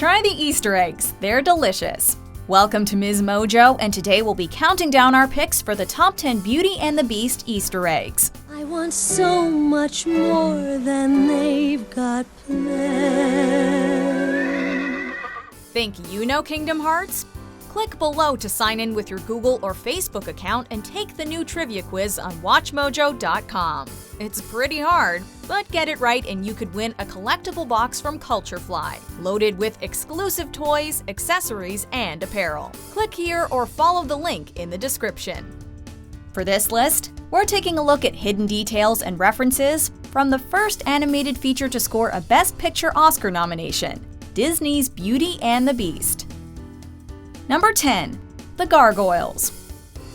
Try the Easter eggs, they're delicious. Welcome to MsMojo, and today we'll be counting down our picks for the top 10 Beauty and the Beast Easter eggs. I want so much more than they've got planned. Think you know Kingdom Hearts? Click below to sign in with your Google or Facebook account and take the new trivia quiz on WatchMojo.com. It's pretty hard, but get it right and you could win a collectible box from Culturefly, loaded with exclusive toys, accessories, and apparel. Click here or follow the link in the description. For this list, we're taking a look at hidden details and references from the first animated feature to score a Best Picture Oscar nomination, Disney's Beauty and the Beast. Number 10. The Gargoyles.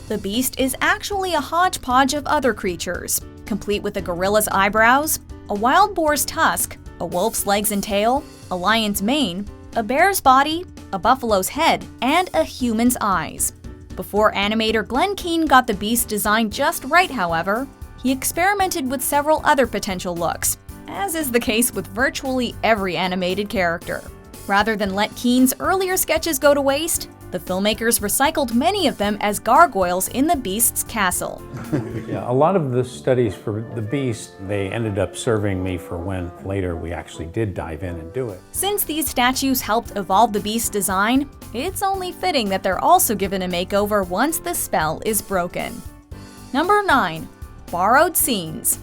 The Beast is actually a hodgepodge of other creatures, complete with a gorilla's eyebrows, a wild boar's tusk, a wolf's legs and tail, a lion's mane, a bear's body, a buffalo's head, and a human's eyes. Before animator Glenn Keane got the Beast design just right, however, he experimented with several other potential looks, as is the case with virtually every animated character. Rather than let Keane's earlier sketches go to waste, the filmmakers recycled many of them as gargoyles in the Beast's castle. Yeah, a lot of the studies for the Beast, they ended up serving me for when later we actually did dive in and do it. Since these statues helped evolve the Beast's design, it's only fitting that they're also given a makeover once the spell is broken. Number 9. Borrowed Scenes.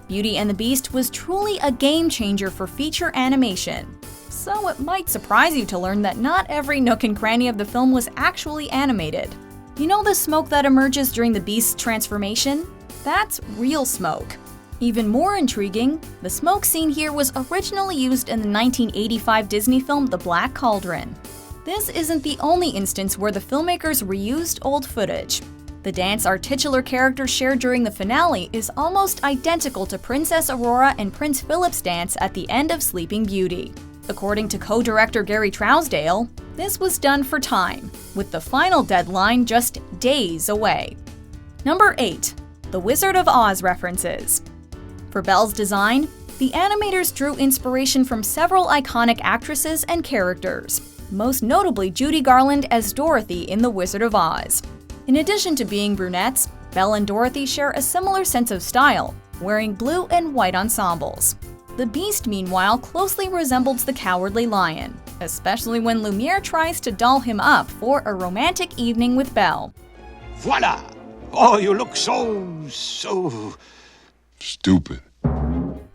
Beauty and the Beast was truly a game changer for feature animation. So it might surprise you to learn that not every nook and cranny of the film was actually animated. You know the smoke that emerges during the Beast's transformation? That's real smoke. Even more intriguing, the smoke scene here was originally used in the 1985 Disney film The Black Cauldron. This isn't the only instance where the filmmakers reused old footage. The dance our titular characters shared during the finale is almost identical to Princess Aurora and Prince Philip's dance at the end of Sleeping Beauty. According to co-director Gary Trousdale, this was done for time, with the final deadline just days away. Number 8. The Wizard of Oz references. For Belle's design, the animators drew inspiration from several iconic actresses and characters, most notably Judy Garland as Dorothy in The Wizard of Oz. In addition to being brunettes, Belle and Dorothy share a similar sense of style, wearing blue and white ensembles. The Beast, meanwhile, closely resembles the Cowardly Lion, especially when Lumiere tries to doll him up for a romantic evening with Belle. Voila! Oh, you look so stupid.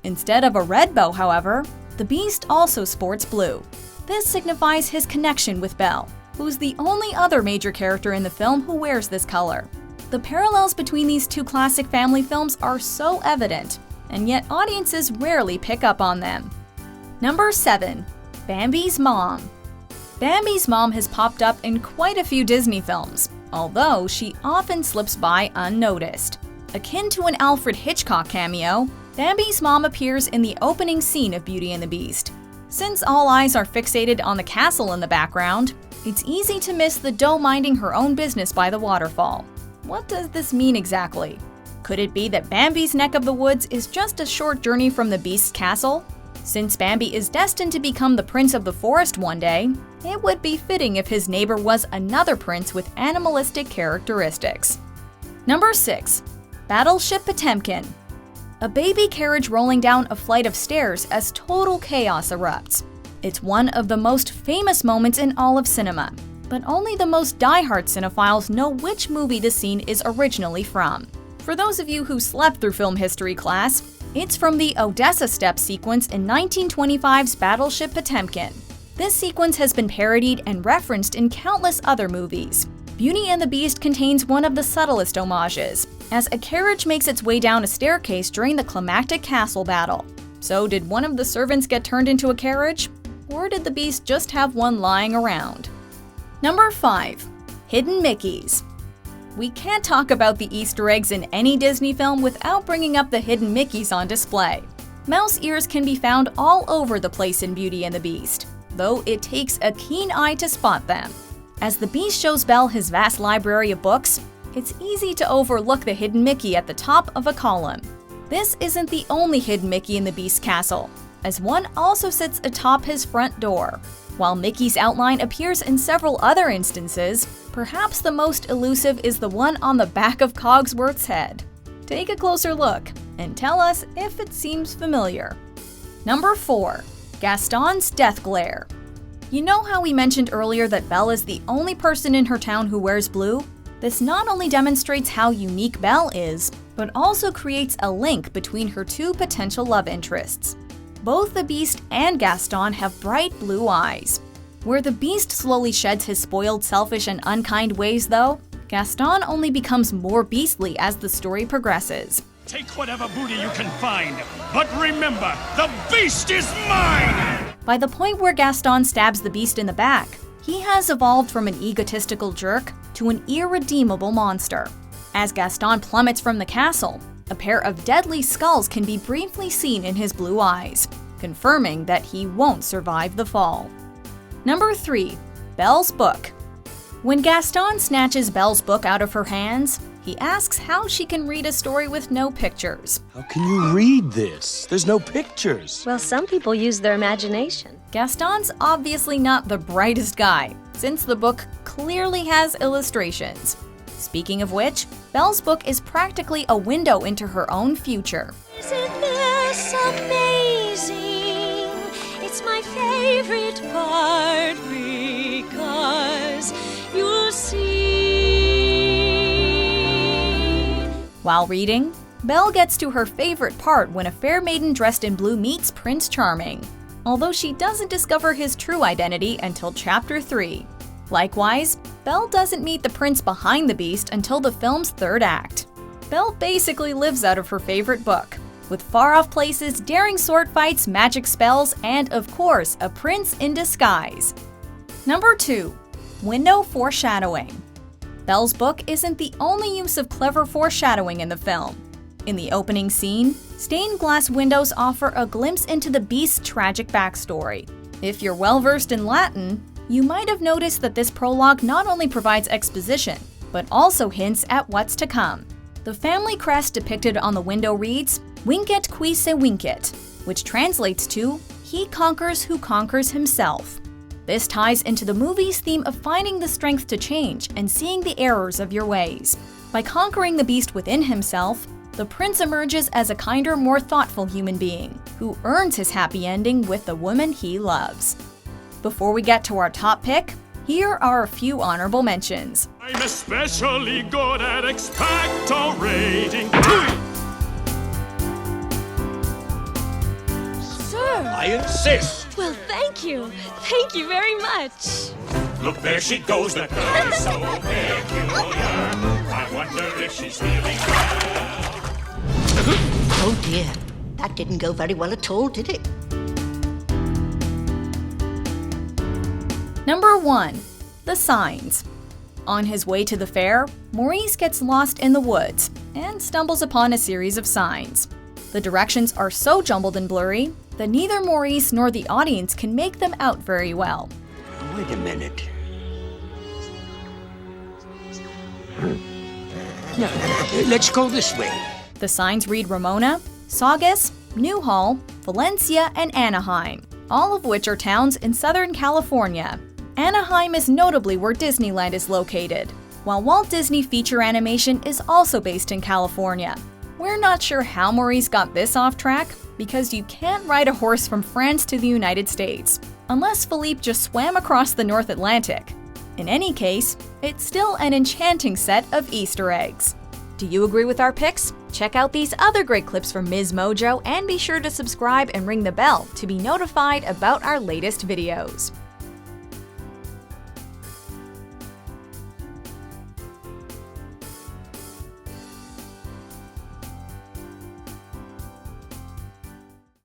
Instead of a red bow, however, the Beast also sports blue. This signifies his connection with Belle, who's the only other major character in the film who wears this color. The parallels between these two classic family films are so evident, and yet audiences rarely pick up on them. Number 7. Bambi's Mom. Bambi's mom has popped up in quite a few Disney films, although she often slips by unnoticed. Akin to an Alfred Hitchcock cameo, Bambi's mom appears in the opening scene of Beauty and the Beast. Since all eyes are fixated on the castle in the background, it's easy to miss the doe minding her own business by the waterfall. What does this mean exactly? Could it be that Bambi's neck of the woods is just a short journey from the Beast's castle? Since Bambi is destined to become the prince of the forest one day, it would be fitting if his neighbor was another prince with animalistic characteristics. Number 6. Battleship Potemkin. A baby carriage rolling down a flight of stairs as total chaos erupts. It's one of the most famous moments in all of cinema, but only the most diehard cinephiles know which movie the scene is originally from. For those of you who slept through film history class, it's from the Odessa Step sequence in 1925's Battleship Potemkin. This sequence has been parodied and referenced in countless other movies. Beauty and the Beast contains one of the subtlest homages, as a carriage makes its way down a staircase during the climactic castle battle. So did one of the servants get turned into a carriage? Or did the Beast just have one lying around? Number 5. Hidden Mickeys. We can't talk about the Easter eggs in any Disney film without bringing up the hidden Mickeys on display. Mouse ears can be found all over the place in Beauty and the Beast, though it takes a keen eye to spot them. As the Beast shows Belle his vast library of books, it's easy to overlook the hidden Mickey at the top of a column. This isn't the only hidden Mickey in the Beast's castle. as one also sits atop his front door. While Mickey's outline appears in several other instances, perhaps the most elusive is the one on the back of Cogsworth's head. Take a closer look and tell us if it seems familiar. Number 4. Gaston's Death Glare. You know how we mentioned earlier that Belle is the only person in her town who wears blue? This not only demonstrates how unique Belle is, but also creates a link between her two potential love interests. Both the Beast and Gaston have bright blue eyes. Where the Beast slowly sheds his spoiled, selfish, and unkind ways, though, Gaston only becomes more beastly as the story progresses. Take whatever booty you can find, but remember, the beast is mine! By the point where Gaston stabs the Beast in the back, he has evolved from an egotistical jerk to an irredeemable monster. As Gaston plummets from the castle, a pair of deadly skulls can be briefly seen in his blue eyes, confirming that he won't survive the fall. Number 3. Belle's Book. When Gaston snatches Belle's book out of her hands, he asks how she can read a story with no pictures. How can you read this? There's no pictures. Well, some people use their imagination. Gaston's obviously not the brightest guy, since the book clearly has illustrations. Speaking of which, Belle's book is practically a window into her own future. Isn't this amazing? It's my favorite part because you'll see. While reading, Belle gets to her favorite part when a fair maiden dressed in blue meets Prince Charming, although she doesn't discover his true identity until Chapter 3. Likewise, Belle doesn't meet the prince behind the Beast until the film's third act. Belle basically lives out of her favorite book, with far-off places, daring sword fights, magic spells, and of course, a prince in disguise. Number 2. Window Foreshadowing. Belle's book isn't the only use of clever foreshadowing in the film. In the opening scene, stained glass windows offer a glimpse into the Beast's tragic backstory. If you're well-versed in Latin, you might have noticed that this prologue not only provides exposition, but also hints at what's to come. The family crest depicted on the window reads, Vincit qui se vincit, which translates to, he conquers who conquers himself. This ties into the movie's theme of finding the strength to change and seeing the errors of your ways. By conquering the Beast within himself, the prince emerges as a kinder, more thoughtful human being who earns his happy ending with the woman he loves. Before we get to our top pick, here are a few honorable mentions. I'm especially good at expectorating. Sir! I insist! Well, thank you. Thank you very much. Look, there she goes, that girl is so peculiar. I wonder if she's feeling well. Oh dear, that didn't go very well at all, did it? Number 1. The Signs. On his way to the fair, Maurice gets lost in the woods and stumbles upon a series of signs. The directions are so jumbled and blurry that neither Maurice nor the audience can make them out very well. Wait a minute. No, let's go this way. The signs read Ramona, Saugus, Newhall, Valencia, and Anaheim, all of which are towns in Southern California. Anaheim is notably where Disneyland is located, while Walt Disney Feature Animation is also based in California. We're not sure how Maurice got this off track, because you can't ride a horse from France to the United States, unless Philippe just swam across the North Atlantic. In any case, it's still an enchanting set of Easter eggs. Do you agree with our picks? Check out these other great clips from MsMojo and be sure to subscribe and ring the bell to be notified about our latest videos.